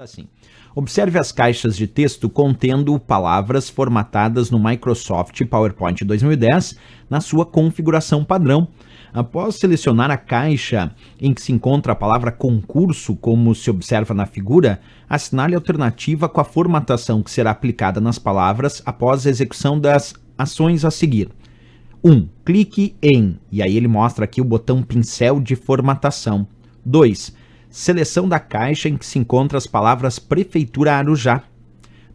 Assim, observe as caixas de texto contendo palavras formatadas no Microsoft PowerPoint 2010 na sua configuração padrão. Após selecionar a caixa em que se encontra a palavra concurso, como se observa na figura, assinale a alternativa com a formatação que será aplicada nas palavras após a execução das ações a seguir. 1. Clique em, e aí ele mostra aqui o botão pincel de formatação. 2. Seleção da caixa em que se encontra as palavras Prefeitura Arujá.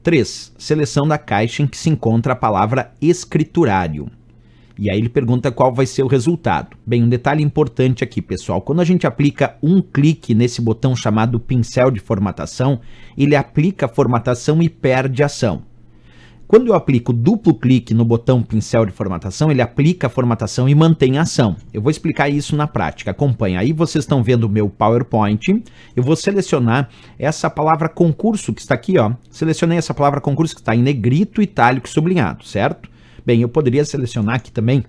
3. Seleção da caixa em que se encontra a palavra escriturário. E aí ele pergunta qual vai ser o resultado. Bem, um detalhe importante aqui, pessoal. Quando a gente aplica um clique nesse botão chamado pincel de formatação, ele aplica a formatação e perde a ação. Quando eu aplico duplo clique no botão pincel de formatação, ele aplica a formatação e mantém a ação. Eu vou explicar isso na prática, acompanha. Aí vocês estão vendo o meu PowerPoint, eu vou selecionar essa palavra concurso que está aqui, ó. Selecionei essa palavra concurso que está em negrito, itálico e sublinhado, certo? Bem, eu poderia selecionar aqui também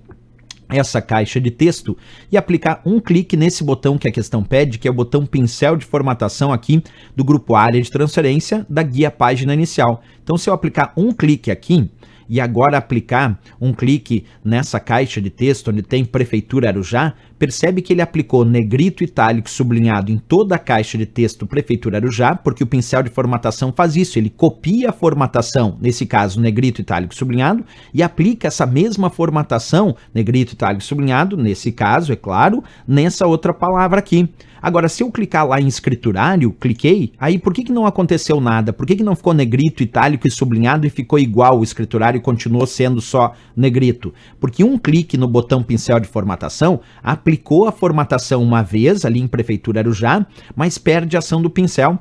essa caixa de texto e aplicar um clique nesse botão que a questão pede, que é o botão pincel de formatação aqui do grupo área de transferência da guia página inicial. Então, se eu aplicar um clique aqui e agora aplicar um clique nessa caixa de texto onde tem Prefeitura Arujá, percebe que ele aplicou negrito, itálico, sublinhado em toda a caixa de texto Prefeitura Arujá, porque o pincel de formatação faz isso, ele copia a formatação, nesse caso negrito, itálico, sublinhado, e aplica essa mesma formatação, negrito, itálico, sublinhado, nesse caso, é claro, nessa outra palavra aqui. Agora, se eu clicar lá em escriturário, cliquei, aí por que não aconteceu nada? Por que não ficou negrito, itálico e sublinhado e ficou igual o escriturário e continuou sendo só negrito? Porque um clique no botão pincel de formatação aplicou a formatação uma vez ali em Prefeitura Arujá, mas perde a ação do pincel.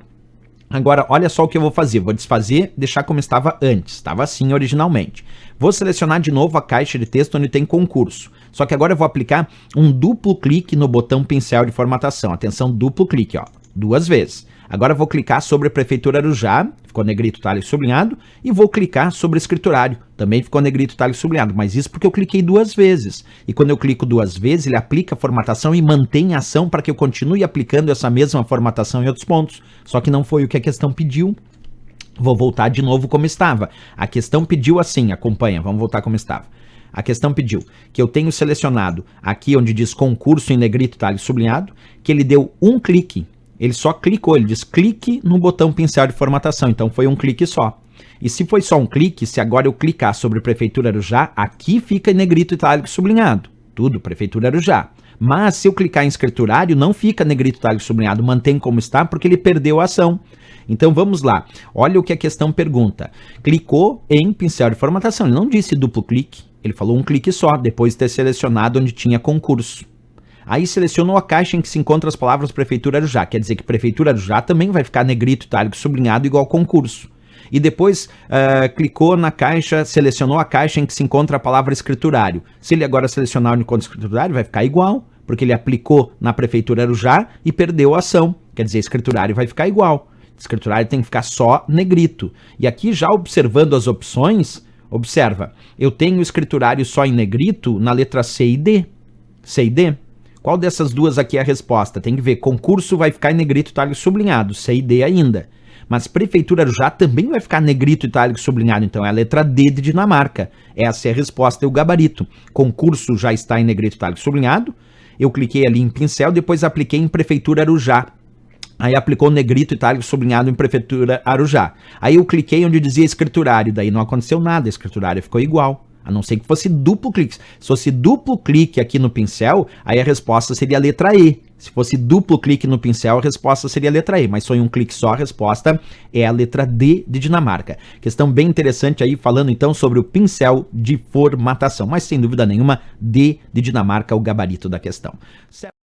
Agora, olha só o que eu vou fazer. Vou desfazer, deixar como estava antes. Estava assim originalmente. Vou selecionar de novo a caixa de texto onde tem concurso. Só que agora eu vou aplicar um duplo clique no botão pincel de formatação. Atenção, duplo clique, ó, 2 vezes. Agora eu vou clicar sobre Prefeitura Arujá, ficou negrito, itálico, sublinhado, e vou clicar sobre escriturário, também ficou negrito, itálico, sublinhado, mas isso porque eu cliquei 2 vezes. E quando eu clico 2 vezes, ele aplica a formatação e mantém a ação para que eu continue aplicando essa mesma formatação em outros pontos. Só que não foi o que a questão pediu. Vou voltar de novo como estava. A questão pediu assim, acompanha, vamos voltar como estava. A questão pediu que eu tenho selecionado aqui onde diz concurso em negrito, itálico, sublinhado, que ele deu um clique. Ele só clicou, ele diz clique no botão pincel de formatação, então foi um clique só. E se foi só um clique, se agora eu clicar sobre Prefeitura Arujá, aqui fica em negrito, itálico, sublinhado. Tudo, Prefeitura Arujá. Mas se eu clicar em escriturário, não fica negrito, itálico, sublinhado, mantém como está, porque ele perdeu a ação. Então vamos lá, olha o que a questão pergunta. Clicou em pincel de formatação, ele não disse duplo clique, ele falou um clique só, depois de ter selecionado onde tinha concurso. Aí selecionou a caixa em que se encontram as palavras Prefeitura Arujá, quer dizer que Prefeitura Arujá também vai ficar negrito, itálico, sublinhado igual concurso. E depois clicou na caixa, selecionou a caixa em que se encontra a palavra escriturário. Se ele agora selecionar onde encontra escriturário, vai ficar igual, porque ele aplicou na Prefeitura Arujá e perdeu a ação. Quer dizer, escriturário vai ficar igual. Escriturário tem que ficar só negrito. E aqui já observando as opções, observa, eu tenho escriturário só em negrito na letra C e D. C e D. Qual dessas duas aqui é a resposta? Tem que ver, concurso vai ficar em negrito, itálico, sublinhado, C e D ainda. Mas Prefeitura Arujá também vai ficar negrito, itálico, sublinhado, então é a letra D de Dinamarca. Essa é a resposta e o gabarito. Concurso já está em negrito, itálico, sublinhado. Eu cliquei ali em pincel, depois apliquei em Prefeitura Arujá. Aí aplicou negrito, itálico, sublinhado em Prefeitura Arujá. Aí eu cliquei onde dizia escriturário, daí não aconteceu nada, escriturário ficou igual. A não ser que fosse duplo clique. Se fosse duplo clique aqui no pincel, aí a resposta seria a letra E. Se fosse duplo clique no pincel, a resposta seria a letra E. Mas só em um clique só, a resposta é a letra D de Dinamarca. Questão bem interessante aí, falando então sobre o pincel de formatação. Mas sem dúvida nenhuma, D de Dinamarca é o gabarito da questão. Certo?